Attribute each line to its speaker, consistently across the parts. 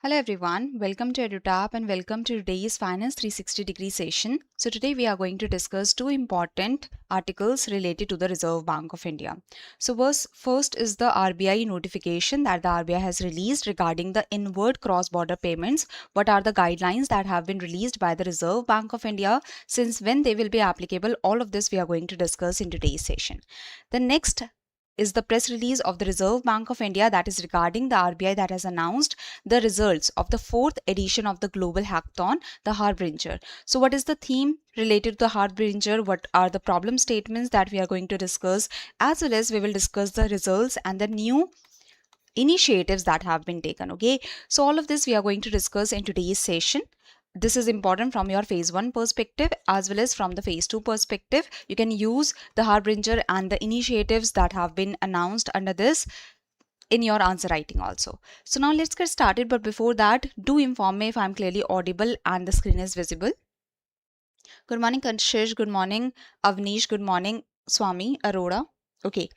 Speaker 1: Hello everyone, welcome to EduTap and welcome to today's Finance 360-degree session. So today we are going to discuss two important articles related to the Reserve Bank of India. So first is the RBI notification that the RBI has released regarding the inward cross-border payments. What are the guidelines that have been released by the Reserve Bank of India? Since when they will be applicable, all of this we are going to discuss in today's session. The next is the press release of the Reserve Bank of India that is regarding the RBI that has announced the results of the 4th edition of the Global Hackathon, the HaRBInger. So what is the theme related to the HaRBInger? What are the problem statements that we are going to discuss? As well as we will discuss the results and the new initiatives that have been taken. Okay, so all of this we are going to discuss in today's session. This is important from your phase 1 perspective as well as from the phase 2 perspective. You can use the HaRBInger and the initiatives that have been announced under this in your answer writing also. So now let's get started, but before that, do inform me if I'm clearly audible and the screen is visible. Good morning Kanshish, good morning Avnish, good morning Swami Arora. Okay,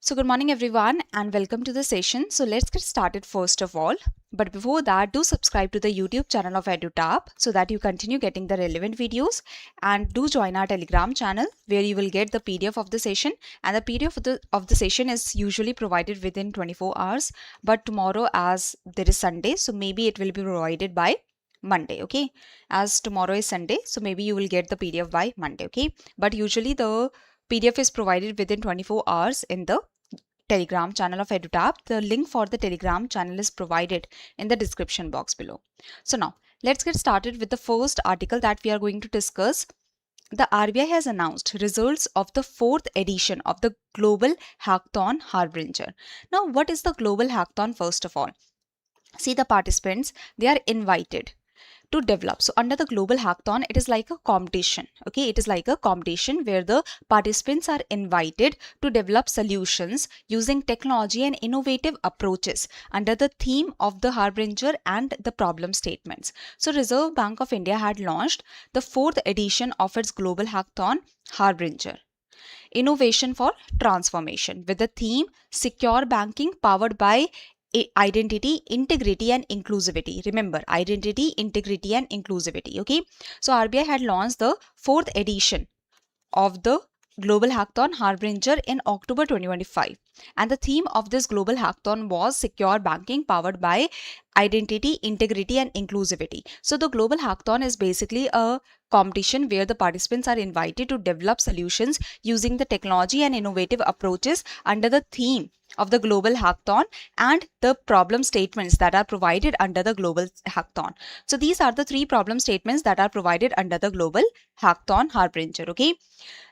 Speaker 1: so good morning everyone and welcome to the session. So let's get started first of all. But before that, do subscribe to the YouTube channel of EduTap so that you continue getting the relevant videos, and do join our Telegram channel where you will get the PDF of the session, and the PDF of the session is usually provided within 24 hours. But tomorrow, as there is Sunday, so maybe it will be provided by Monday. Okay, as tomorrow is Sunday, so maybe you will get the PDF by Monday. Okay, but usually the PDF is provided within 24 hours in the Telegram channel of EduTap. The link for the Telegram channel is provided in the description box below. So now let's get started with the first article that we are going to discuss. The RBI has announced results of the 4th edition of the Global Hackathon HaRBInger. Now, what is the Global Hackathon first of all? See, the participants, they are invited to develop. So under the Global Hackathon, it is like a competition. Okay, it is like a competition where the participants are invited to develop solutions using technology and innovative approaches under the theme of the HaRBInger and the problem statements. So Reserve Bank of India had launched the 4th edition of its Global Hackathon HaRBInger, Innovation for Transformation, with the theme Secure Banking Powered by Identity, Integrity and Inclusivity. Remember, identity, integrity and inclusivity. Okay, so RBI had launched the 4th edition of the Global Hackathon HaRBInger in October 2025, and the theme of this Global Hackathon was Secure Banking Powered by Identity, Integrity and Inclusivity. So the Global Hackathon is basically a competition where the participants are invited to develop solutions using the technology and innovative approaches under the theme of the Global Hackathon and the problem statements that are provided under the Global Hackathon. So these are the 3 problem statements that are provided under the Global Hackathon HaRBInger. Okay,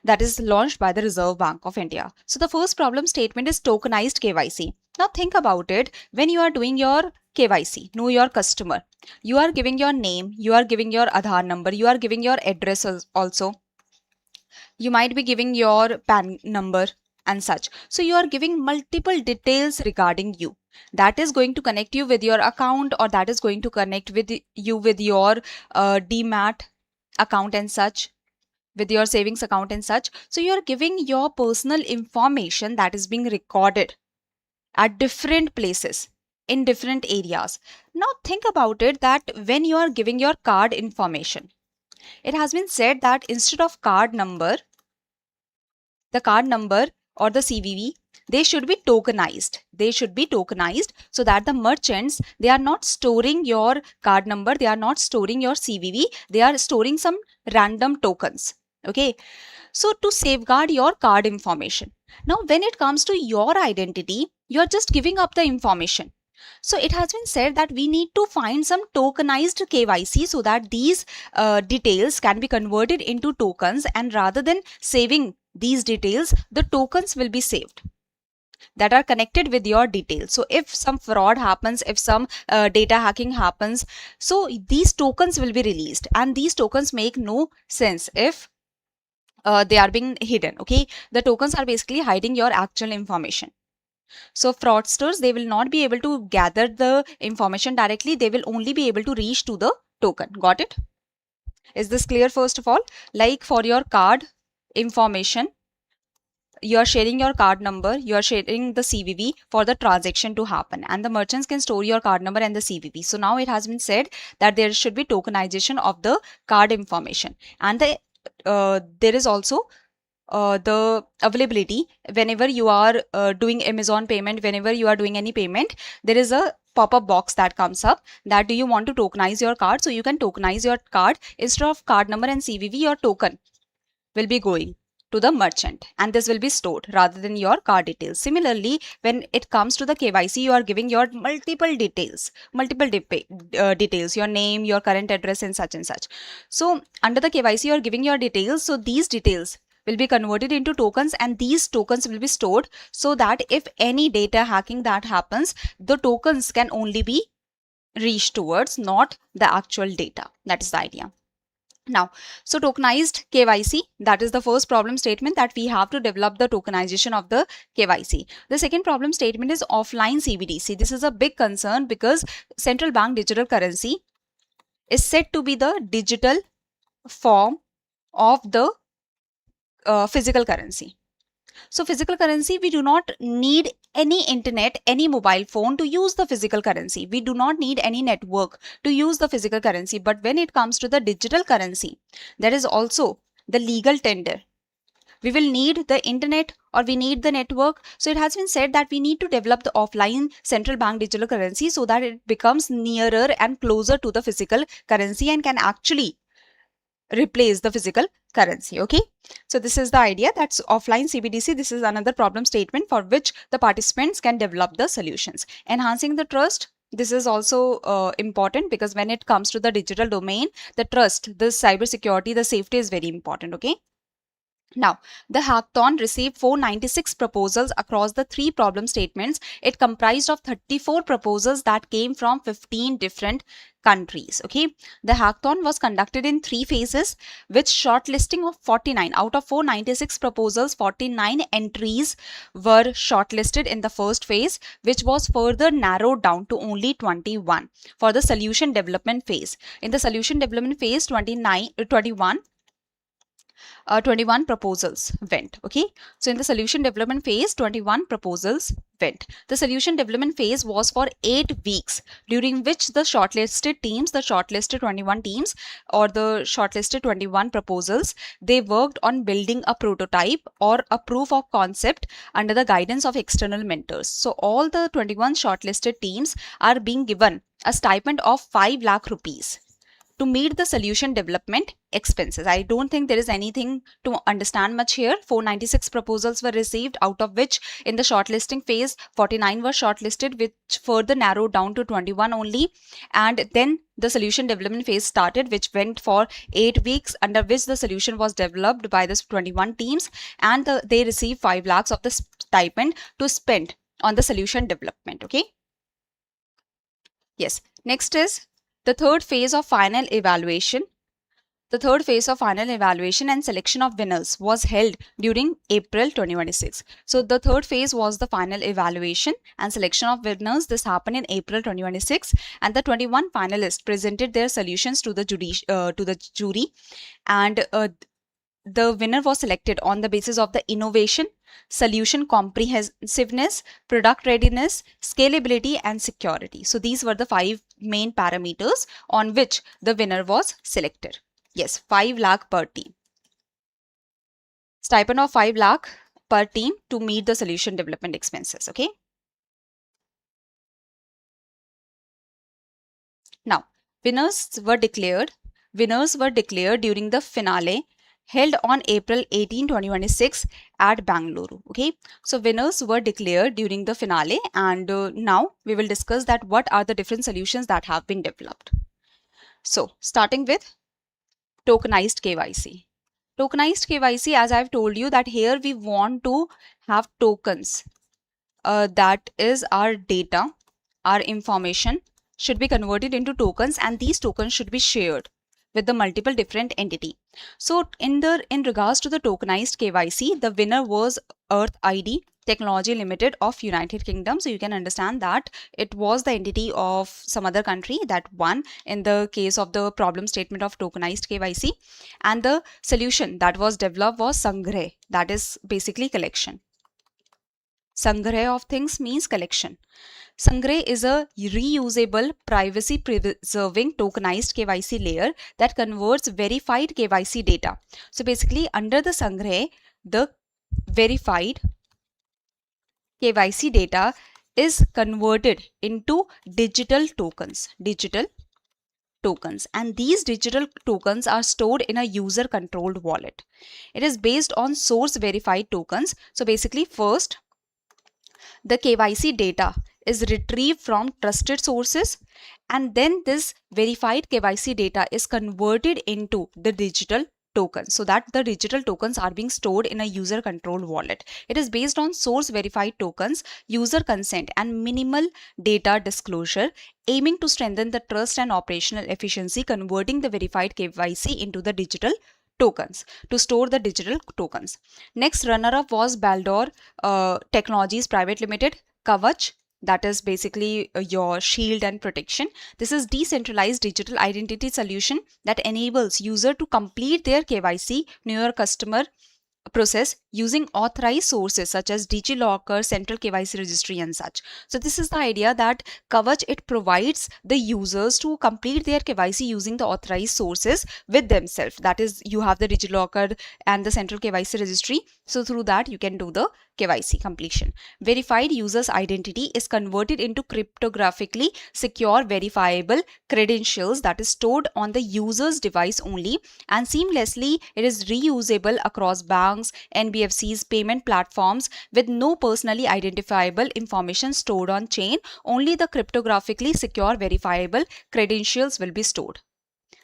Speaker 1: that is launched by the Reserve Bank of India. So the first problem statement is tokenized KYC. Now think about it. When you are doing your KYC, know your customer, you are giving your name, you are giving your Aadhaar number, you are giving your address also. You might be giving your PAN number and such. So you are giving multiple details regarding you. That is going to connect you with your account, or that is going to connect with you with your DMAT account and such, with your savings account and such. So you are giving your personal information that is being recorded at different places in different areas. Now think about it, that when you are giving your card information, it has been said that instead of card number, the card number or the CVV, they should be tokenized. They should be tokenized so that the merchants, they are not storing your card number, they are not storing your CVV, they are storing some random tokens. Okay, so to safeguard your card information. Now when it comes to your identity, you are just giving up the information. So it has been said that we need to find some tokenized KYC so that these details can be converted into tokens, and rather than saving these details, the tokens will be saved that are connected with your details. So if some fraud happens, if some data hacking happens, so these tokens will be released, and these tokens make no sense if they are being hidden. Okay, the tokens are basically hiding your actual information. So fraudsters, they will not be able to gather the information directly. They will only be able to reach to the token. Got it? Is this clear? First of all, like for your card information, you are sharing your card number, you are sharing the CVV for the transaction to happen, and the merchants can store your card number and the CVV. So now it has been said that there should be tokenization of the card information, and there is also the availability whenever you are doing Amazon payment, whenever you are doing any payment, there is a pop-up box that comes up that do you want to tokenize your card. So you can tokenize your card. Instead of card number and CVV, your token will be going to the merchant, and this will be stored rather than your card details. Similarly, when it comes to the KYC, you are giving your multiple details, details, your name, your current address, and such. So under the KYC, you are giving your details. So these details will be converted into tokens, and these tokens will be stored so that if any data hacking that happens, the tokens can only be reached towards, not the actual data. That is the idea. Now, so tokenized KYC, that is the first problem statement, that we have to develop the tokenization of the KYC. The second problem statement is offline CBDC. This is a big concern because central bank digital currency is said to be the digital form of the physical currency. So physical currency, we do not need any internet, any mobile phone to use the physical currency. We do not need any network to use the physical currency. But when it comes to the digital currency, there is also the legal tender. We will need the internet or we need the network. So it has been said that we need to develop the offline central bank digital currency so that it becomes nearer and closer to the physical currency and can actually replace the physical currency. Okay, so this is the idea, that's offline CBDC. This is another problem statement for which the participants can develop the solutions. Enhancing the trust, this is also important because when it comes to the digital domain, the trust, the cyber security, the safety is very important. Okay, now, the hackathon received 496 proposals across the 3 problem statements. It comprised of 34 proposals that came from 15 different countries. Okay, the hackathon was conducted in 3 phases with shortlisting of 49. Out of 496 proposals, 49 entries were shortlisted in the first phase, which was further narrowed down to only 21 for the solution development phase. In the solution development phase, 21 proposals went. Okay, so in the solution development phase, 21 proposals went. The solution development phase was for 8 weeks, during which the shortlisted 21 teams or the shortlisted 21 proposals, they worked on building a prototype or a proof of concept under the guidance of external mentors. So all the 21 shortlisted teams are being given a stipend of 5 lakh rupees to meet the solution development expenses. I don't think there is anything to understand much here. 496 proposals were received, out of which in the shortlisting phase, 49 were shortlisted, which further narrowed down to 21 only. And then the solution development phase started, which went for 8 weeks, under which the solution was developed by the 21 teams, and they received 5 lakhs of the stipend to spend on the solution development. Okay. Yes. Next is the third phase of final evaluation. The third phase of final evaluation and selection of winners was held during April 2026. So the third phase was the final evaluation and selection of winners. This happened in April 2026, and the 21 finalists presented their solutions to the jury, and the winner was selected on the basis of the innovation, solution comprehensiveness, product readiness, scalability, and security. So these were the 5 main parameters on which the winner was selected. Yes, 5 lakh per team. Stipend of 5 lakh per team to meet the solution development expenses. Okay. Now, winners were declared during the finale held on April 18, 2026 at Bangalore. Okay, so winners were declared during the finale, and now we will discuss that what are the different solutions that have been developed. So starting with tokenized KYC. Tokenized KYC, as I've told you, that here we want to have tokens. That is our data, our information should be converted into tokens, and these tokens should be shared with the multiple different entity. So in regards to the tokenized KYC, the winner was Earth ID, Technology Limited of United Kingdom. So you can understand that it was the entity of some other country that won in the case of the problem statement of tokenized KYC, and the solution that was developed was Sangreh, that is basically collection. Sangreh of things means collection. Sangreh is a reusable, privacy-preserving tokenized KYC layer that converts verified KYC data. So basically, under the Sangreh, the verified KYC data is converted into digital tokens. And these digital tokens are stored in a user controlled wallet. It is based on source verified tokens. So basically, first the KYC data is retrieved from trusted sources, and then this verified KYC data is converted into the digital tokens, so that the digital tokens are being stored in a user controlled wallet. It is based on source verified tokens, user consent, and minimal data disclosure, aiming to strengthen the trust and operational efficiency, converting the verified KYC into the digital tokens to store the digital tokens. Next runner-up was Baldor Technologies Private Limited, Kavach, that is basically your shield and protection. This is decentralized digital identity solution that enables user to complete their KYC, New York customer process using authorized sources such as DigiLocker, Central KYC Registry and such. So this is the idea that Kavach, it provides the users to complete their KYC using the authorized sources with themselves. That is, you have the DigiLocker and the Central KYC Registry. So through that you can do the KYC completion. Verified user's identity is converted into cryptographically secure verifiable credentials that is stored on the user's device only, and seamlessly it is reusable across banks, NBFCs, payment platforms with no personally identifiable information stored on chain. Only the cryptographically secure verifiable credentials will be stored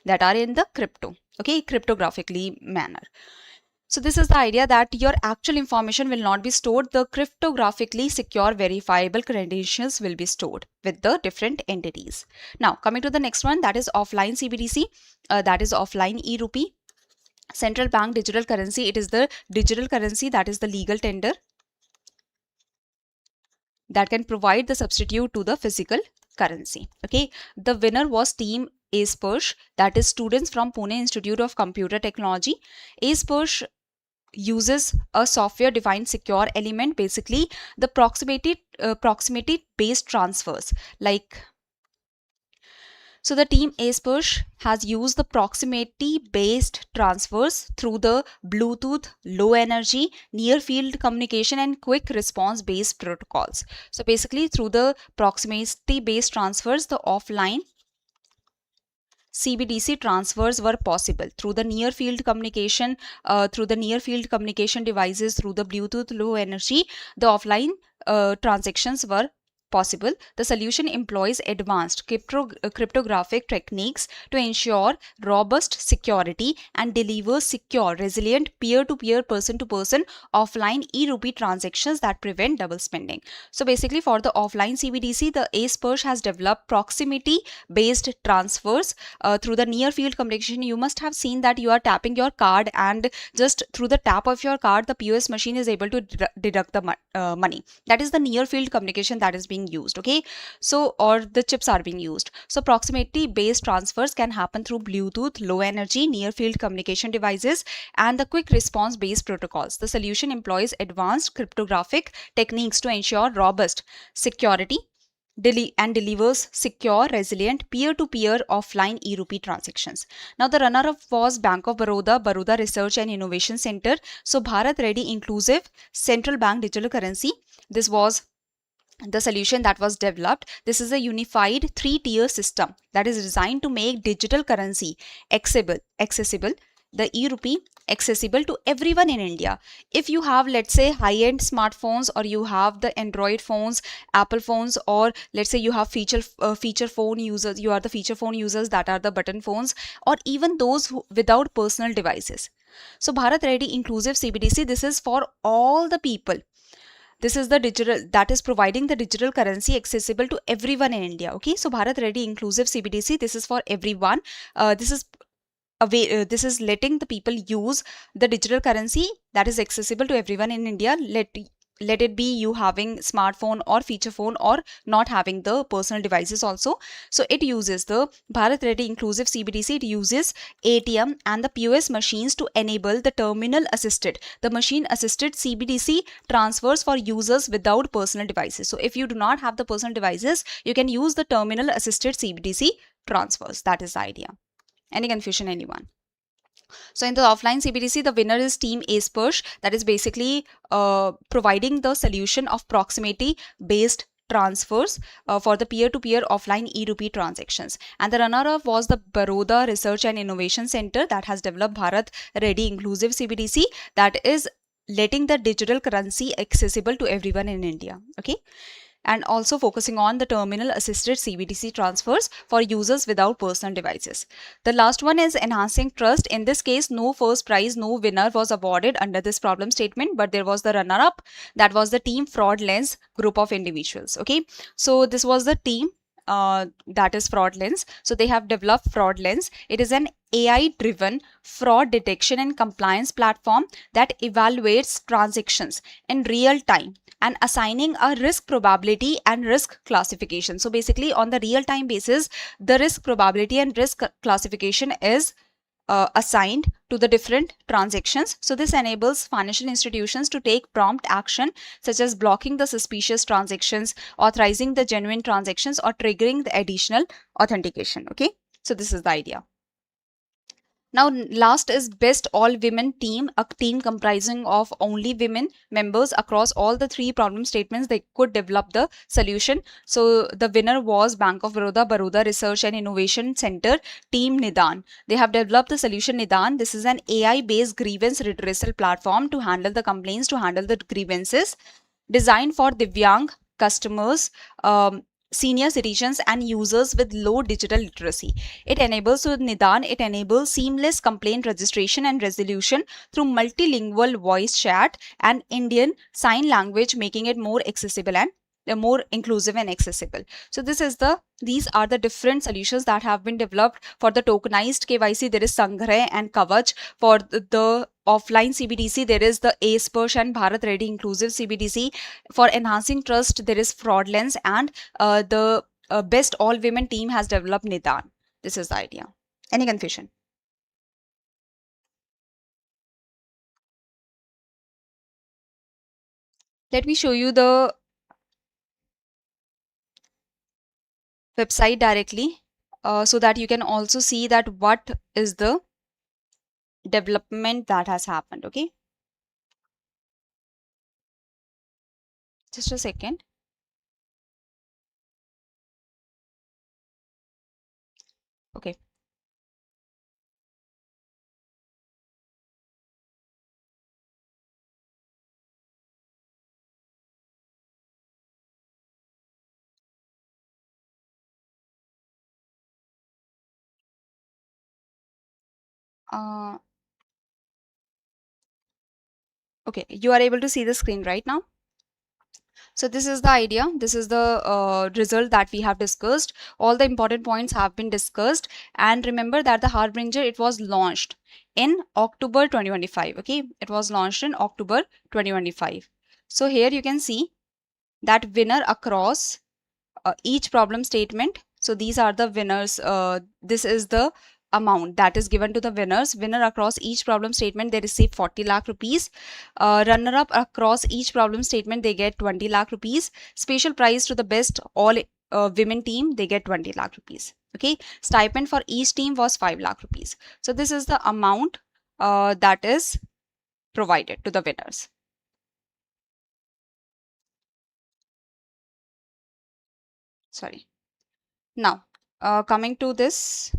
Speaker 1: that are in the cryptographically manner. So this is the idea that your actual information will not be stored. The cryptographically secure verifiable credentials will be stored with the different entities. Now coming to the next one, that is offline CBDC, that is offline e-rupee. Central bank digital currency, it is the digital currency that is the legal tender that can provide the substitute to the physical currency. Okay, the winner was team AcePersh, that is students from Pune Institute of Computer Technology. AcePersh uses a software defined secure element, basically the proximity based transfers. So the team AcePersh has used the proximity based transfers through the Bluetooth, low energy, near field communication and quick response based protocols. So basically through the proximity based transfers, the offline CBDC transfers were possible through the near field communication, devices, through the Bluetooth low energy. The offline transactions were possible. The solution employs advanced cryptographic techniques to ensure robust security and delivers secure, resilient peer-to-peer, person-to-person offline e-rupee transactions that prevent double spending. So basically for the offline CBDC, the AcePersh has developed proximity-based transfers through the near field communication. You must have seen that you are tapping your card and just through the tap of your card, the POS machine is able to deduct the money. That is the near field communication that is being used. Okay, so or the chips are being used. So proximity based transfers can happen through Bluetooth, low energy, near field communication devices and the quick response based protocols. The solution employs advanced cryptographic techniques to ensure robust security and delivers secure, resilient peer-to-peer offline e-rupee transactions. Now the runner-up was Bank of Baroda Research and Innovation Center. So Bharat Ready Inclusive Central Bank Digital Currency. This was the solution that was developed. This is a unified 3-tier system that is designed to make digital currency accessible, the e-rupee accessible to everyone in India. If you have, let's say, high-end smartphones, or you have the Android phones, Apple phones, or let's say you have feature phone users, you are the feature phone users that are the button phones, or even those without personal devices. So Bharat Ready Inclusive CBDC, this is for all the people. This is the digital that is providing the digital currency accessible to everyone in India. Okay, so Bharat Ready Inclusive CBDC, this is for everyone. This is letting the people use the digital currency that is accessible to everyone in India. let it be you having smartphone or feature phone or not having the personal devices also. So it uses the Bharat Ready Inclusive CBDC. It uses ATM and the POS machines to enable the terminal assisted, the machine assisted CBDC transfers for users without personal devices. So if you do not have the personal devices, you can use the terminal assisted CBDC transfers. That is the idea. Any confusion, anyone? So in the offline CBDC, the winner is Team Aspers, that is basically providing the solution of proximity based transfers for the peer-to-peer offline e-rupee transactions. And the runner-up was the Baroda Research and Innovation Center that has developed Bharat Ready Inclusive CBDC, that is letting the digital currency accessible to everyone in India. Okay. And also focusing on the terminal assisted CBDC transfers for users without personal devices. The last one is enhancing trust. In this case, no first prize, no winner was awarded under this problem statement, but there was the runner-up, that was the team Fraud Lens group of individuals. Okay, so this was the team that is Fraud Lens. So they have developed Fraud Lens. It is an AI-driven fraud detection and compliance platform that evaluates transactions in real time and assigning a risk probability and risk classification. So basically on the real time basis, the risk probability and risk classification is assigned to the different transactions. So this enables financial institutions to take prompt action, such as blocking the suspicious transactions, authorizing the genuine transactions, or triggering the additional authentication. Okay, so this is the idea. Now last is best all women team, a team comprising of only women members across all the three problem statements. They could develop the solution. So the winner was Bank of Baroda, Baroda Research and Innovation Center, Team Nidan. They have developed the solution Nidan. This is an AI-based grievance redressal platform to handle the complaints, to handle the grievances, designed for Divyang customers, senior citizens and users with low digital literacy. It enables Nidan, it enables seamless complaint registration and resolution through multilingual voice chat and Indian sign language, making it more accessible and more inclusive and accessible. So these are the different solutions that have been developed for the tokenized KYC. There is Sangray and Kavach. For the offline CBDC, there is the Aspers and Bharat Ready Inclusive CBDC. For enhancing trust, there is Fraud Lens, and the best all women team has developed Nidan. This is the idea. Any confusion? Let me show you the website directly so that you can also see that what is the development that has happened. Okay, just a second. Okay, uh, okay, you are able to see the screen right now. So this is the idea. This is the result that we have discussed. All the important points have been discussed. And remember that the HaRBInger, it was launched in October 2025. Okay, it was launched in October 2025. So here you can see that winner across each problem statement. So these are the winners. This is the amount that is given to the winners. Winner across each problem statement, they receive 40 lakh rupees. Runner up across each problem statement, they get 20 lakh rupees. Special prize to the best all women team, they get 20 lakh rupees. Okay, stipend for each team was 5 lakh rupees. So this is the amount that is provided to the winners. Sorry. Now coming to this.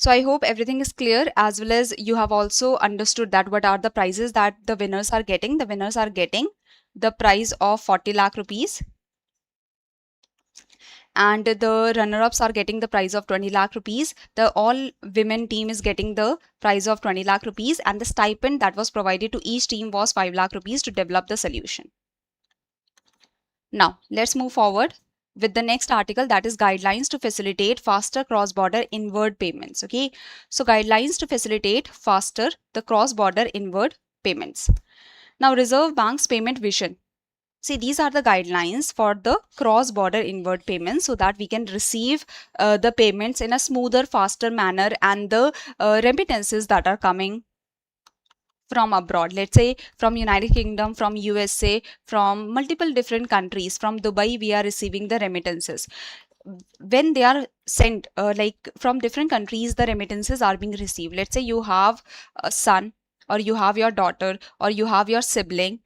Speaker 1: So I hope everything is clear, as well as you have also understood that what are the prizes that the winners are getting. The winners are getting the prize of 40 lakh rupees, and the runner-ups are getting the prize of 20 lakh rupees. The all women team is getting the prize of 20 lakh rupees, and the stipend that was provided to each team was 5 lakh rupees to develop the solution. Now let's move forward with the next article, that is guidelines to facilitate faster cross-border inward payments. Okay, so guidelines to facilitate faster the cross-border inward payments. Now, Reserve Bank's payment vision. See, these are the guidelines for the cross-border inward payments so that we can receive the payments in a smoother, faster manner, and the remittances that are coming from abroad, let's say from United Kingdom, from USA, from multiple different countries, from Dubai, we are receiving the remittances. When they are sent, like from different countries, the remittances are being received. Let's say you have a son, or you have your daughter, or you have your sibling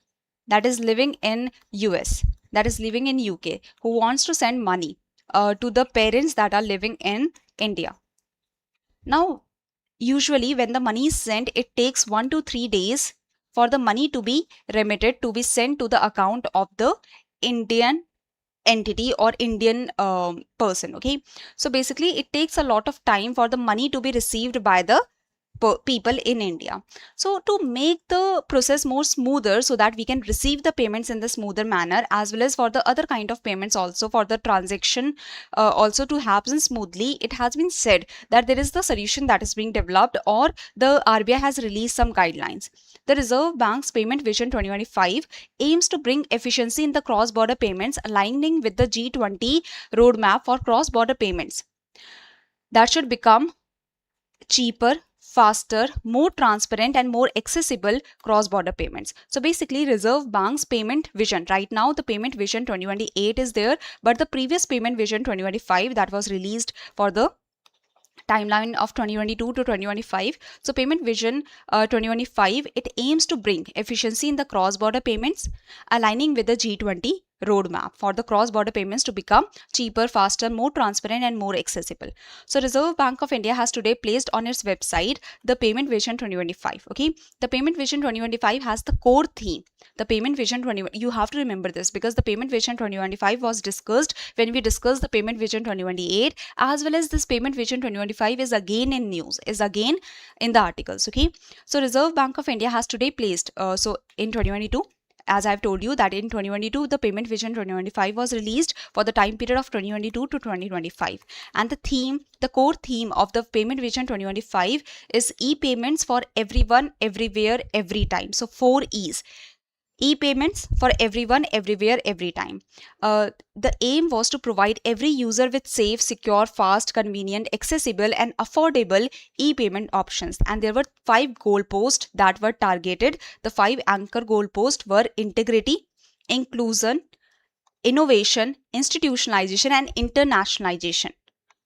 Speaker 1: that is living in US, that is living in UK, who wants to send money to the parents that are living in India. Now, usually when the money is sent, it takes 1 to 3 days for the money to be remitted, to be sent to the account of the Indian entity or Indian person. Okay, so basically it takes a lot of time for the money to be received by the people in India. So to make the process more smoother so that we can receive the payments in the smoother manner, as well as for the other kind of payments also, for the transaction also to happen smoothly, it has been said that there is the solution that is being developed, or the RBI has released some guidelines. The Reserve Bank's Payment Vision 2025 aims to bring efficiency in the cross-border payments, aligning with the G20 roadmap for cross-border payments that should become cheaper, faster, more transparent, and more accessible cross-border payments. So basically, Reserve Bank's payment vision, right now the payment vision 2028 is there, but the previous payment vision 2025 that was released for the timeline of 2022 to 2025. So payment vision 2025, it aims to bring efficiency in the cross-border payments, aligning with the G20 roadmap for the cross-border payments to become cheaper, faster, more transparent, and more accessible. So Reserve Bank of India has today placed on its website the payment vision 2025. Okay, the payment vision 2025 has the core theme. The payment vision 20, you have to remember this, because the payment vision 2025 was discussed when we discussed the payment vision 2028, as well as this payment vision 2025 is again in news, is again in the articles. Okay, so Reserve Bank of India has today placed so in 2022, as I've told you that in 2022 the payment vision 2025 was released for the time period of 2022 to 2025, and the theme, the core theme of the payment vision 2025 is e-payments for everyone, everywhere, every time. So 4 E's. E-payments for everyone, everywhere, every time. The aim was to provide every user with safe, secure, fast, convenient, accessible, and affordable e-payment options. And there were 5 goalposts that were targeted. The 5 anchor goalposts were integrity, inclusion, innovation, institutionalization, and internationalization.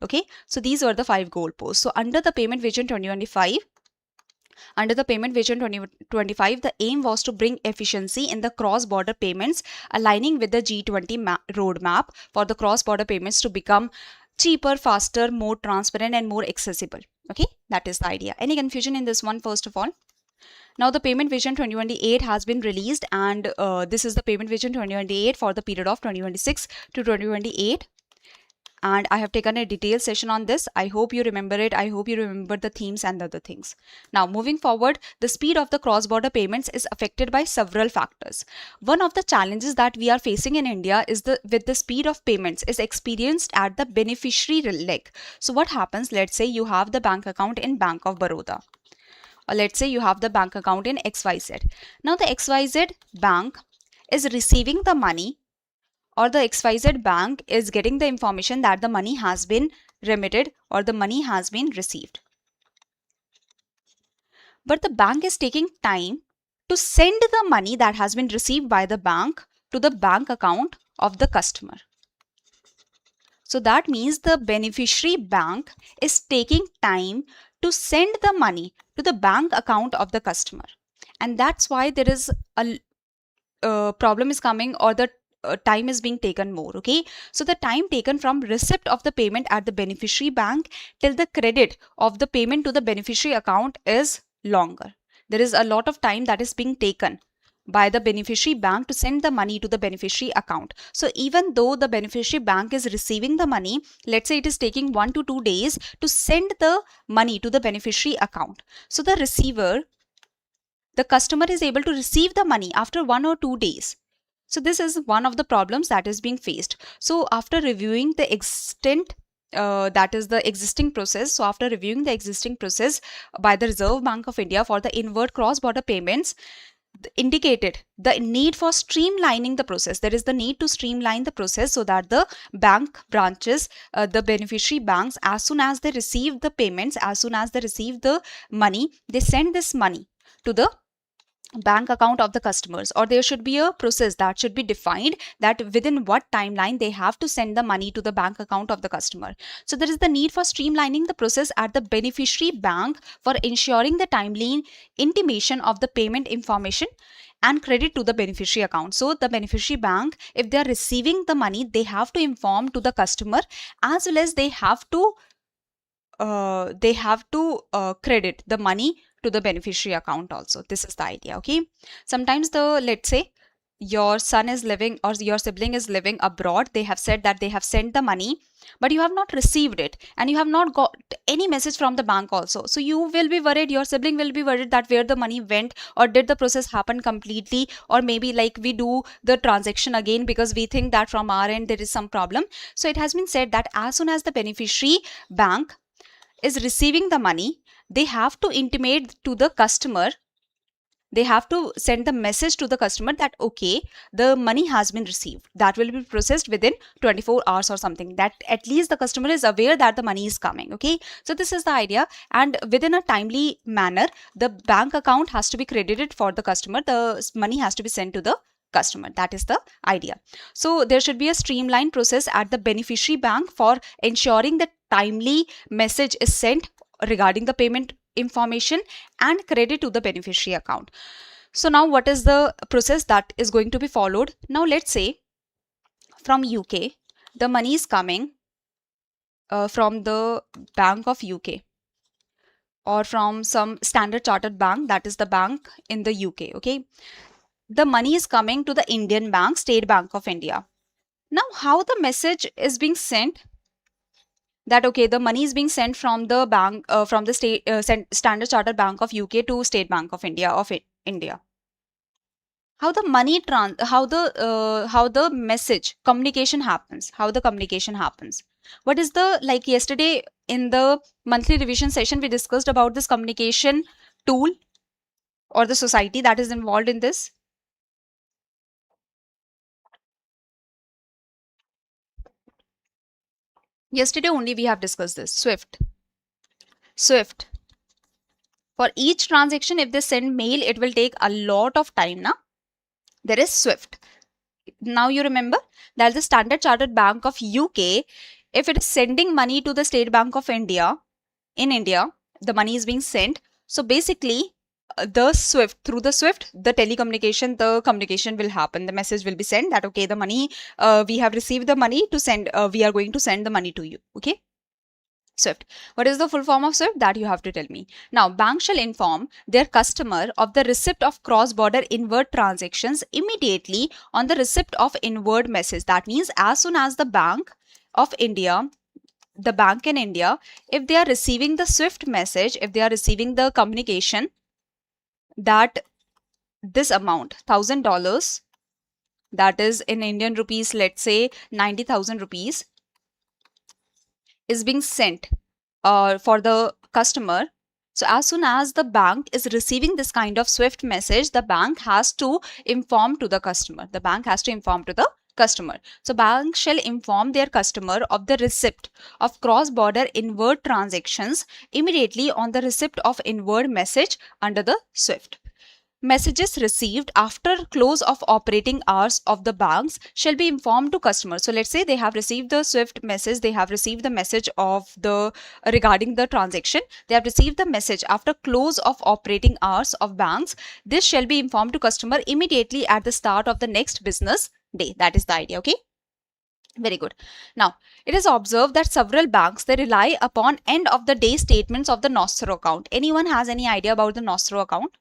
Speaker 1: Okay, so these were the 5 goalposts. So under the payment vision 2025, under the Payment Vision 2025, the aim was to bring efficiency in the cross-border payments, aligning with the G20 roadmap for the cross-border payments to become cheaper, faster, more transparent, and more accessible. Okay, that is the idea. Any confusion in this one, first of all? Now, the Payment Vision 2028 has been released, and this is the Payment Vision 2028 for the period of 2026 to 2028. And I have taken a detailed session on this. I hope you remember it. I hope you remember the themes and the other things. Now, moving forward, the speed of the cross-border payments is affected by several factors. One of the challenges that we are facing in India is with the speed of payments is experienced at the beneficiary leg. So what happens? Let's say you have the bank account in Bank of Baroda, or let's say you have the bank account in XYZ. Now the XYZ bank is receiving the money, or the XYZ bank is getting the information that the money has been remitted or the money has been received. But the bank is taking time to send the money that has been received by the bank to the bank account of the customer. So that means the beneficiary bank is taking time to send the money to the bank account of the customer. And that's why there is a problem is coming, or the time is being taken more. Okay, so the time taken from receipt of the payment at the beneficiary bank till the credit of the payment to the beneficiary account is longer. There is a lot of time that is being taken by the beneficiary bank to send the money to the beneficiary account. So even though the beneficiary bank is receiving the money, let's say it is taking 1 to 2 days to send the money to the beneficiary account. So the receiver, the customer is able to receive the money after 1 or 2 days. So this is one of the problems that is being faced. So after reviewing the extent, that is the existing process. So after reviewing the existing process by the Reserve Bank of India for the inward cross-border payments, indicated the need for streamlining the process. There is the need to streamline the process so that the bank branches, the beneficiary banks, as soon as they receive the payments, as soon as they receive the money, they send this money to the bank account of the customers, or there should be a process that should be defined that within what timeline they have to send the money to the bank account of the customer. So there is the need for streamlining the process at the beneficiary bank for ensuring the timely intimation of the payment information and credit to the beneficiary account. So the beneficiary bank, if they are receiving the money, they have to inform to the customer, as well as they have to credit the money to the beneficiary account also. This is the idea. Okay, sometimes let's say your son is living or your sibling is living abroad, they have said that they have sent the money, but you have not received it and you have not got any message from the bank also. So you will be worried, your sibling will be worried that where the money went, or did the process happen completely, or maybe like we do the transaction again because we think that from our end there is some problem. So it has been said that as soon as the beneficiary bank is receiving the money, they have to intimate to the customer, they have to send the message to the customer that okay, the money has been received, that will be processed within 24 hours or something, that at least the customer is aware that the money is coming. Okay, so this is the idea, and within a timely manner the bank account has to be credited for the customer, the money has to be sent to the customer. That is the idea. So there should be a streamlined process at the beneficiary bank for ensuring that timely message is sent regarding the payment information and credit to the beneficiary account. So now what is the process that is going to be followed? Now let's say from UK the money is coming from the Bank of UK or from some Standard Chartered bank, that is the bank in the UK. Okay, the money is coming to the Indian bank, State Bank of India. Now how the message is being sent, that okay, the money is being sent from the bank, from the Standard Chartered Bank of UK to State Bank of India. How the money how the message communication happens, how the communication happens, what is the, like yesterday in the monthly revision session we discussed about this communication tool or the society that is involved in this. Yesterday only we have discussed this. Swift. For each transaction, if they send mail, it will take a lot of time. Now, there is Swift. Now you remember that the Standard Chartered Bank of UK, if it is sending money to the State Bank of India, in India, the money is being sent. So basically, the Swift, through the Swift, the telecommunication, the communication will happen. The message will be sent that okay, the money, we have received the money to send, we are going to send the money to you. Okay. Swift. What is the full form of Swift? That you have to tell me. Now, bank shall inform their customer of the receipt of cross-border inward transactions immediately on the receipt of inward message. That means as soon as the Bank of India, the bank in India, if they are receiving the Swift message, if they are receiving the communication that this amount, $1,000, that is in Indian rupees, let's say 90,000 rupees, is being sent for the customer. So as soon as the bank is receiving this kind of Swift message, the bank has to inform to the customer. The bank has to inform to the customer. So bank shall inform their customer of the receipt of cross-border inward transactions immediately on the receipt of inward message under the Swift. Messages received after close of operating hours of the banks shall be informed to customers. So let's say they have received the Swift message, they have received the message of the regarding the transaction, they have received the message after close of operating hours of banks. This shall be informed to customer immediately at the start of the next business day. That is the idea. Okay. Very good. Now, it is observed that several banks, they rely upon end of the day statements of the Nostro account. Anyone has any idea about the Nostro account?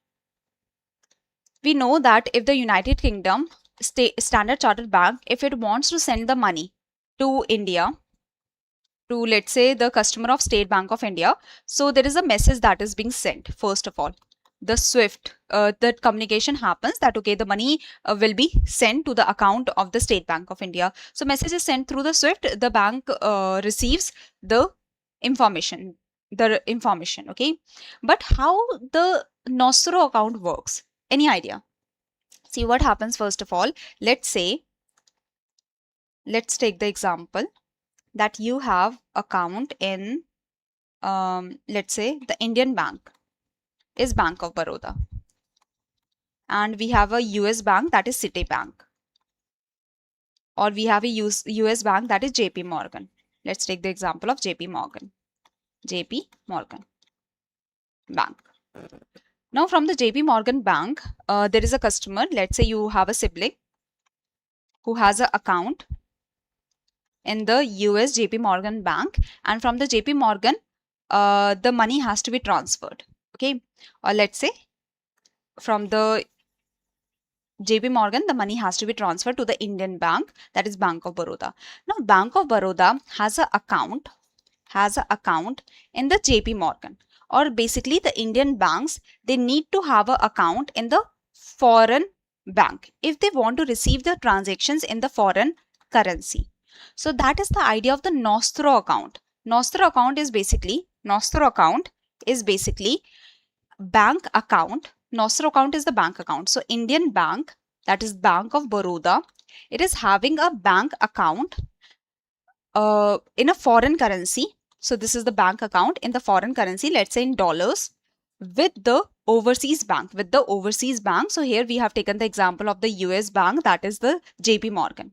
Speaker 1: We know that if the United Kingdom Standard Chartered Bank, if it wants to send the money to India, to let's say the customer of State Bank of India, so there is a message that is being sent. First of all, the Swift, the communication happens that okay, the money will be sent to the account of the State Bank of India. So message is sent through the Swift, the bank receives the information, okay. But how the Nostro account works? Any idea? See what happens. First of all, let's take the example that you have account in, let's say the Indian bank is Bank of Baroda, and we have a US bank that is Citibank, or we have a US bank that is JP Morgan. Let's take the example of JP Morgan bank. Now from the JP Morgan bank, there is a customer. Let's say you have a sibling who has an account in the US JP Morgan bank, and from the JP Morgan, the money has to be transferred. Okay, or let's say from the JP Morgan, the money has to be transferred to the Indian bank, that is Bank of Baroda. Now, Bank of Baroda has an account in the JP Morgan, or basically the Indian banks, they need to have an account in the foreign bank if they want to receive the transactions in the foreign currency. So that is the idea of the Nostro account. Nostro account is basically bank account. Nostro account is the bank account. So Indian bank, that is Bank of Baroda, it is having a bank account in a foreign currency. So this is the bank account in the foreign currency, let's say in dollars, with the overseas bank. So here we have taken the example of the US bank, that is the JP Morgan.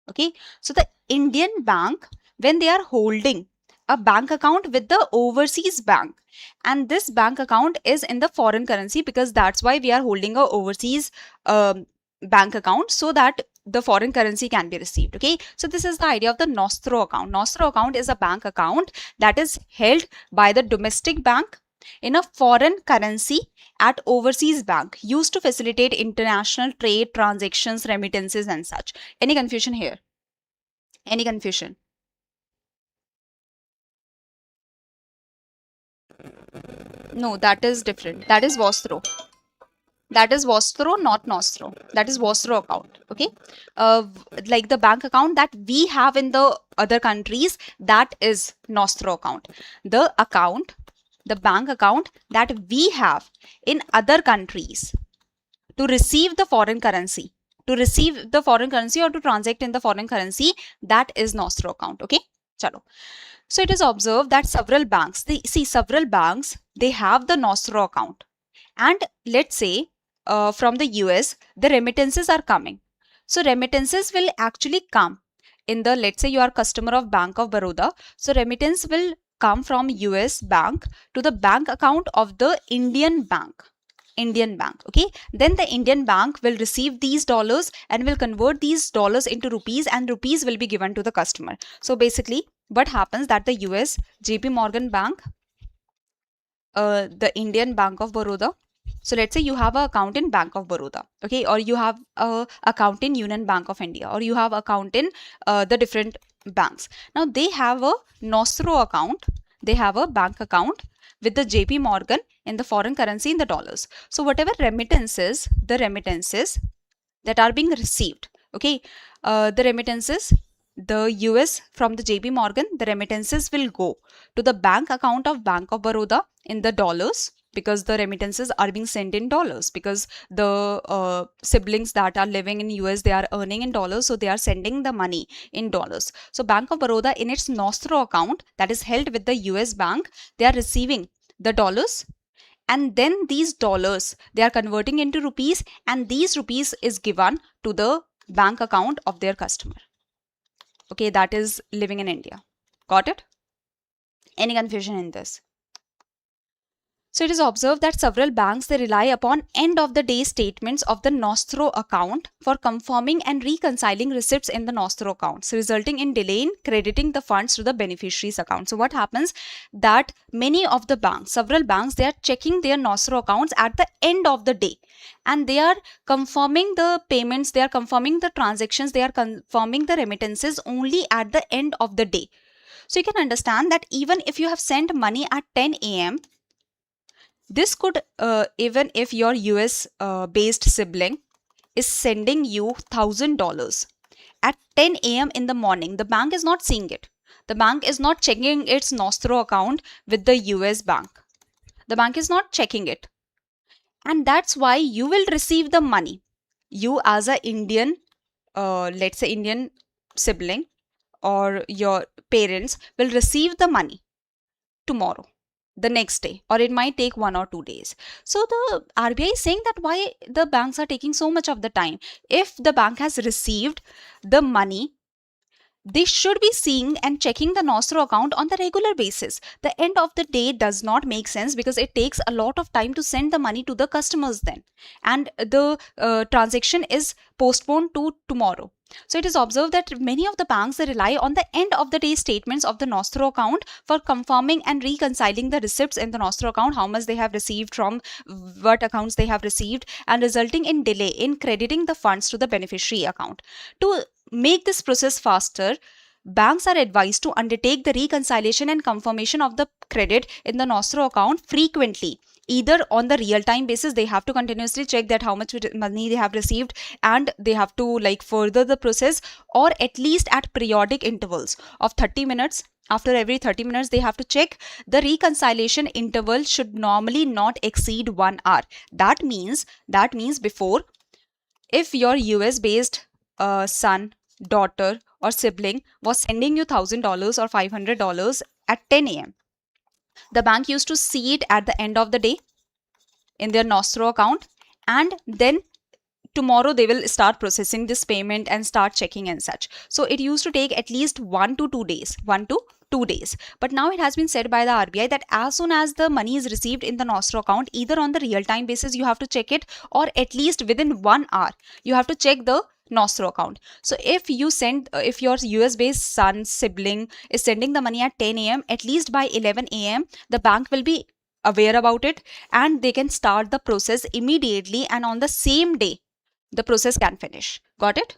Speaker 1: Okay, so the Indian bank, when they are holding a bank account with the overseas bank, and this bank account is in the foreign currency, because that's why we are holding a overseas bank account, so that the foreign currency can be received. Okay, so this is the idea of the Nostro account. Nostro account is a bank account that is held by the domestic bank in a foreign currency at overseas bank, used to facilitate international trade, transactions, remittances and such. Any confusion here? Any confusion? No, that is different. That is Vostro. That is Vostro, not Nostro. That is Vostro account. Okay, like the bank account that we have in the other countries, that is Nostro account. The bank account that we have in other countries to receive the foreign currency, or to transact in the foreign currency, that is Nostro account. Okay, chalo. So it is observed that several banks, they have the Nostro account, and let's say from the US, the remittances are coming. So remittances will actually come in the, let's say you are customer of Bank of Baroda, so remittance will come from US bank to the bank account of the Indian bank. Okay, then the Indian bank will receive these dollars and will convert these dollars into rupees, and rupees will be given to the customer. So basically what happens, that the US JP Morgan bank, the Indian Bank of Baroda, so let's say you have an account in Bank of Baroda, okay, or you have an account in Union Bank of India, or you have account in the different banks. Now they have a Nostro account, they have a bank account with the JP Morgan in the foreign currency, in the dollars. So whatever remittances, that are being received, okay, the remittances, the US from the JP Morgan, the remittances will go to the bank account of Bank of Baroda in the dollars, because the remittances are being sent in dollars, because the siblings that are living in US, they are earning in dollars, so they are sending the money in dollars. So Bank of Baroda, in its Nostro account that is held with the US bank, they are receiving the dollars, and then these dollars they are converting into rupees, and these rupees is given to the bank account of their customer, okay, that is living in India. Got it? Any confusion in this? So it is observed that several banks, they rely upon end of the day statements of the Nostro account for confirming and reconciling receipts in the Nostro accounts, resulting in delay in crediting the funds to the beneficiary's account. So what happens, that many of the banks, several banks, they are checking their Nostro accounts at the end of the day, and they are confirming the payments, they are confirming the transactions, they are confirming the remittances only at the end of the day. So you can understand that even if you have sent money at 10 a.m., this could, even if your US based sibling is sending you $1,000 at 10 a.m. in the morning, the bank is not seeing it. The bank is not checking its Nostro account with the US bank. The bank is not checking it. and that's why you will receive the money. You as a Indian, let's say Indian sibling or your parents will receive the money tomorrow, the next day, or it might take 1 or 2 days. So the RBI is saying that why the banks are taking so much of the time. If the bank has received the money, they should be seeing and checking the Nostro account on the regular basis. The end of the day does not make sense because it takes a lot of time to send the money to the customers then. And the transaction is postponed to tomorrow. So it is observed that many of the banks, they rely on the end of the day statements of the Nostro account for confirming and reconciling the receipts in the Nostro account, how much they have received from what accounts they have received, and resulting in delay in crediting the funds to the beneficiary account. To make this process faster, banks are advised to undertake the reconciliation and confirmation of the credit in the Nostro account frequently. Either on the real-time basis, they have to continuously check that how much money they have received, and they have to further the process, or at least at periodic intervals of 30 minutes. After every 30 minutes, they have to check. The reconciliation interval should normally not exceed 1 hour. That means before, if your US based son, daughter, or sibling was sending you $1,000 or $500 at 10 a.m., the bank used to see it at the end of the day in their Nostro account, and then tomorrow they will start processing this payment and start checking and such. So it used to take at least 1 to 2 days. But now it has been said by the RBI that as soon as the money is received in the Nostro account, either on the real time basis you have to check it, or at least within 1 hour you have to check the Nostro account. So if you send, if your US based son, sibling is sending the money at 10 a.m., at least by 11 a.m. the bank will be aware about it, and they can start the process immediately, and on the same day the process can finish. Got it?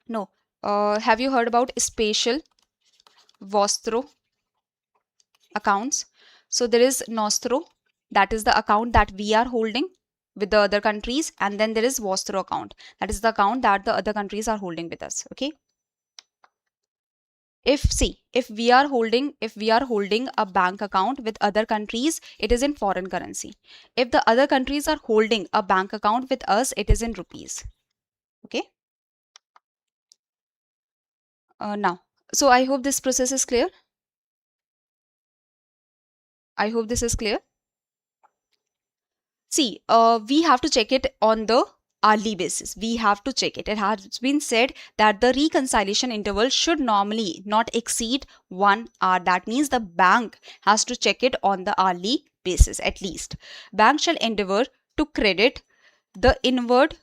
Speaker 1: No. Have you heard about special Vostro accounts? So there is Nostro, that is the account that we are holding with the other countries, and then there is Vostro account, that is the account that the other countries are holding with us. Okay. If we are holding a bank account with other countries, it is in foreign currency. If the other countries are holding a bank account with us, it is in rupees. Okay. Now, so I hope this process is clear. I hope this is clear. See, we have to check it on the hourly basis. We have to check it. It has been said that the reconciliation interval should normally not exceed 1 hour. That means the bank has to check it on the hourly basis at least. Bank shall endeavor to credit the inward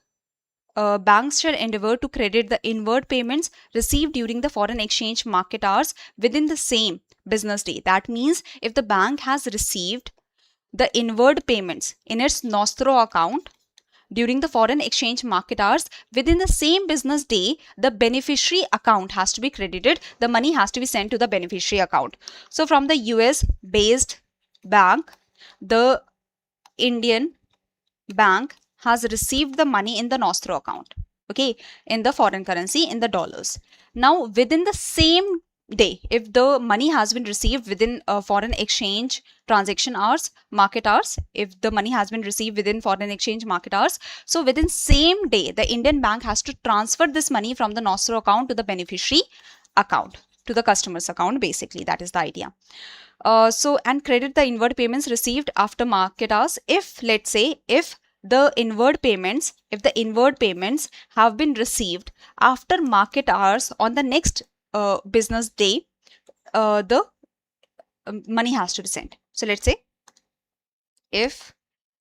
Speaker 1: banks shall endeavor to credit the inward payments received during the foreign exchange market hours within the same business day. That means if the bank has received the inward payments in its Nostro account during the foreign exchange market hours within the same business day, the beneficiary account has to be credited. The money has to be sent to the beneficiary account. So from the US based bank, the Indian bank has received the money in the Nostro account, okay, in the foreign currency, in the dollars. Now within the same day, if the money has been received within foreign exchange transaction hours, market hours, if the money has been received within foreign exchange market hours, so within same day the Indian bank has to transfer this money from the Nostro account to the beneficiary account, to the customer's account. Basically that is the idea. So and credit the inward payments received after market hours. If let's say if the inward payments have been received after market hours on the next business day, the money has to be sent. So let's say if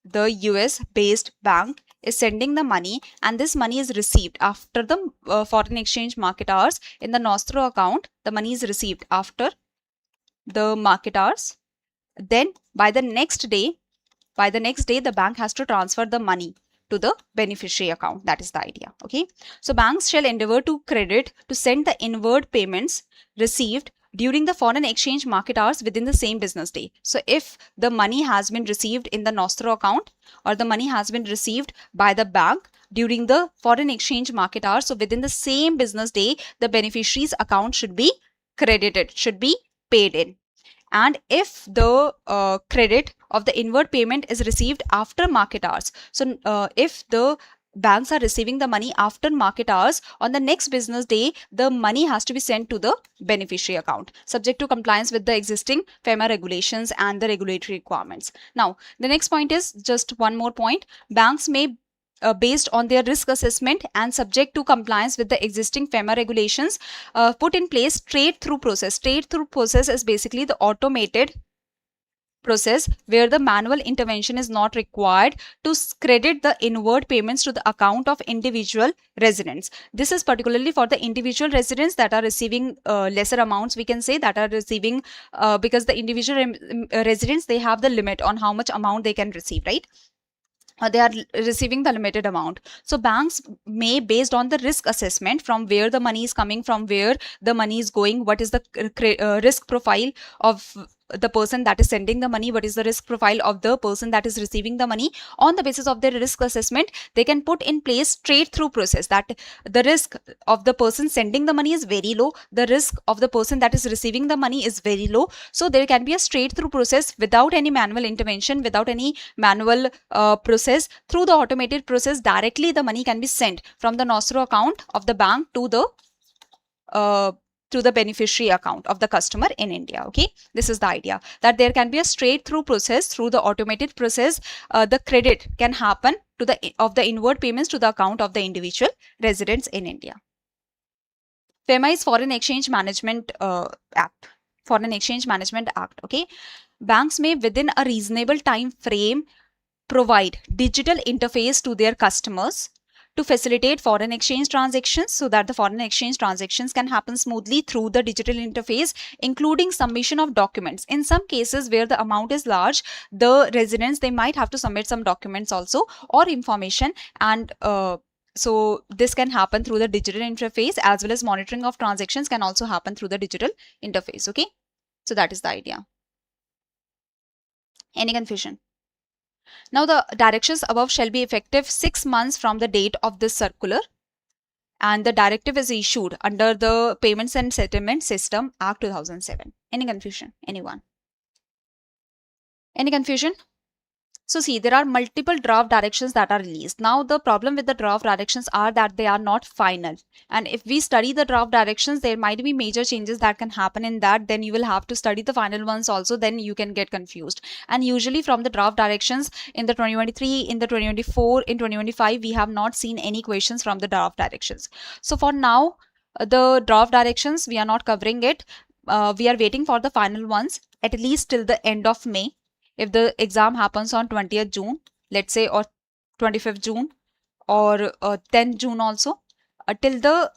Speaker 1: the US based bank is sending the money and this money is received after the foreign exchange market hours in the Nostro account, the money is received after the market hours, then by the next day the bank has to transfer the money to the beneficiary account. That is the idea. Okay. So banks shall endeavor to send the inward payments received during the foreign exchange market hours within the same business day. So if the money has been received in the Nostro account, or the money has been received by the bank during the foreign exchange market hours. So within the same business day, the beneficiary's account should be credited, should be paid in. And if the credit of the inward payment is received after market hours, so if the banks are receiving the money after market hours, on the next business day, the money has to be sent to the beneficiary account, subject to compliance with the existing FEMA regulations and the regulatory requirements. Now, the next point is just one more point. Banks may based on their risk assessment and subject to compliance with the existing FEMA regulations, put in place straight-through process. Straight-through process is basically the automated process where the manual intervention is not required to credit the inward payments to the account of individual residents. This is particularly for the individual residents that are receiving lesser amounts, we can say, that are receiving because the individual residents, they have the limit on how much amount they can receive, right? They are receiving the limited amount. So banks may, based on the risk assessment, from where the money is coming, from where the money is going, what is the risk profile of the person that is sending the money, what is the risk profile of the person that is receiving the money, on the basis of their risk assessment, they can put in place straight through process that the risk of the person sending the money is very low, the risk of the person that is receiving the money is very low. So there can be a straight through process without any manual intervention, without any manual process. Through the automated process, directly the money can be sent from the Nostro account of the bank to the beneficiary account of the customer in India. Okay, this is the idea, that there can be a straight through process. Through the automated process, the credit can happen to the inward payments to the account of the individual residents in India. FEMA is Foreign Exchange Management Act. Foreign Exchange Management Act. Okay, banks may, within a reasonable time frame, provide digital interface to their customers to facilitate foreign exchange transactions, so that the foreign exchange transactions can happen smoothly through the digital interface, including submission of documents. In some cases where the amount is large, the residents, they might have to submit some documents also, or information, and so this can happen through the digital interface, as well as monitoring of transactions can also happen through the digital interface. Okay, so that is the idea. Any confusion? Now, the directions above shall be effective 6 months from the date of this circular, and the directive is issued under the Payments and Settlement System Act 2007. Any confusion? Anyone? Any confusion? So see, there are multiple draft directions that are released. Now, the problem with the draft directions are that they are not final. And if we study the draft directions, there might be major changes that can happen in that. Then you will have to study the final ones also. Then you can get confused. And usually from the draft directions in the 2023, in the 2024, in 2025, we have not seen any questions from the draft directions. So for now, the draft directions, we are not covering it. We are waiting for the final ones at least till the end of May. If the exam happens on 20th June, let's say, or 25th June, or 10th June also, till the,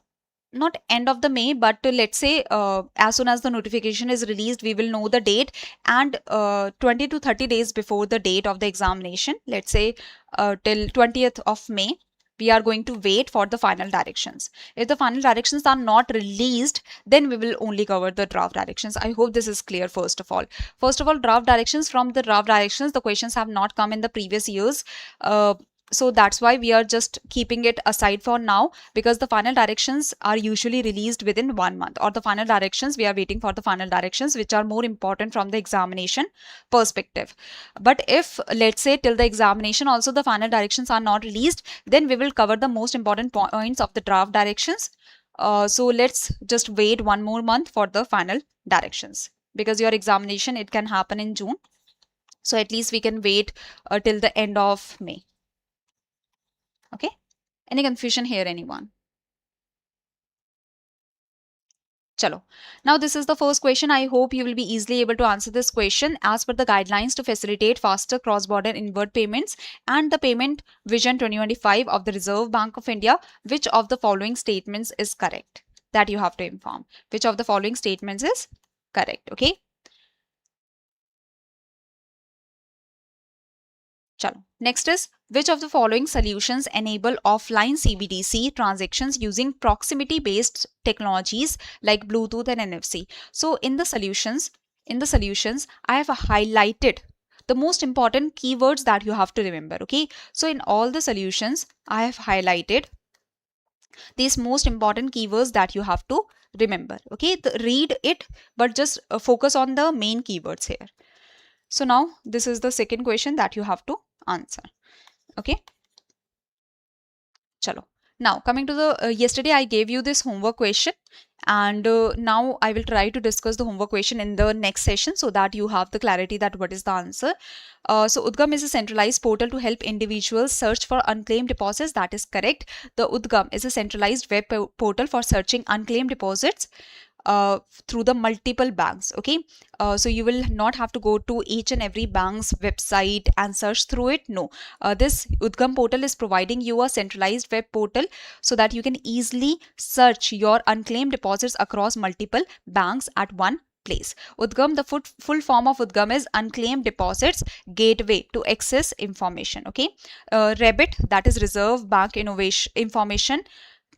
Speaker 1: not end of the May, but let's say as soon as the notification is released, we will know the date, and 20 to 30 days before the date of the examination, let's say till 20th of May, we are going to wait for the final directions. If the final directions are not released, then we will only cover the draft directions. I hope this is clear. First of all, draft directions, from the draft directions, the questions have not come in the previous years. So that's why we are just keeping it aside for now, because the final directions are usually released within 1 month, or the final directions, we are waiting for the final directions, which are more important from the examination perspective. But if, let's say, till the examination also the final directions are not released, then we will cover the most important points of the draft directions. So let's just wait 1 more month for the final directions, because your examination, it can happen in June. So at least we can wait till the end of May. Okay, any confusion here, anyone? Chalo. Now this is the first question. I hope you will be easily able to answer this question. As per the guidelines to facilitate faster cross-border inward payments and the Payment Vision 2025 of the Reserve Bank of India, which of the following statements is correct? That you have to inform. Which of the following statements is correct? Okay. Chalo. Next is, which of the following solutions enable offline CBDC transactions using proximity based technologies like Bluetooth and NFC? So in the solutions, I have highlighted the most important keywords that you have to remember. Okay, so in all the solutions I have highlighted these most important keywords that you have to remember. Okay, read it, but just focus on the main keywords here. So now this is the second question that you have to answer. Okay, chalo. Now coming to the yesterday I gave you this homework question, and now I will try to discuss the homework question in the next session so that you have the clarity that what is the answer. So Udgam is a centralized portal to help individuals search for unclaimed deposits. That is correct. The Udgam is a centralized web portal for searching unclaimed deposits through the multiple banks. Okay, so you will not have to go to each and every bank's website and search through it. No, this Udgam portal is providing you a centralized web portal so that you can easily search your unclaimed deposits across multiple banks at one place. Udgam, the full form of Udgam is Unclaimed Deposits Gateway to Access Information. Okay, RBIT, that is Reserve Bank Innovation Information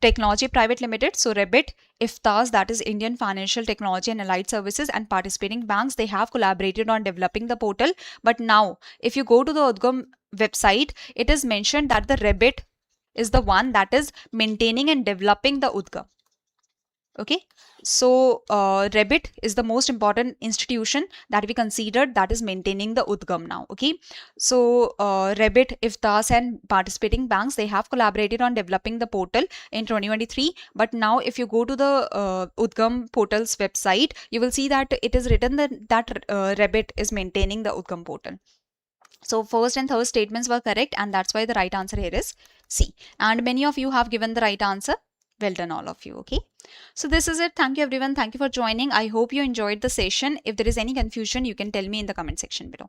Speaker 1: Technology Private Limited. So RBIT, IFTAS, that is Indian Financial Technology and Allied Services, and participating banks, they have collaborated on developing the portal. But now if you go to the Udgam website, it is mentioned that the RBIT is the one that is maintaining and developing the Udgam. Okay, so RBIT is the most important institution that we considered that is maintaining the Udgam now. Okay, so RBIT, IFTAS and participating banks, they have collaborated on developing the portal in 2023. But now if you go to the Udgam portal's website, you will see that it is written that RBIT is maintaining the Udgam portal. So first and third statements were correct, and that's why the right answer here is C. And many of you have given the right answer. Well done, all of you. Okay, so this is it. Thank you everyone. Thank you for joining. I hope you enjoyed the session. If there is any confusion, you can tell me in the comment section below.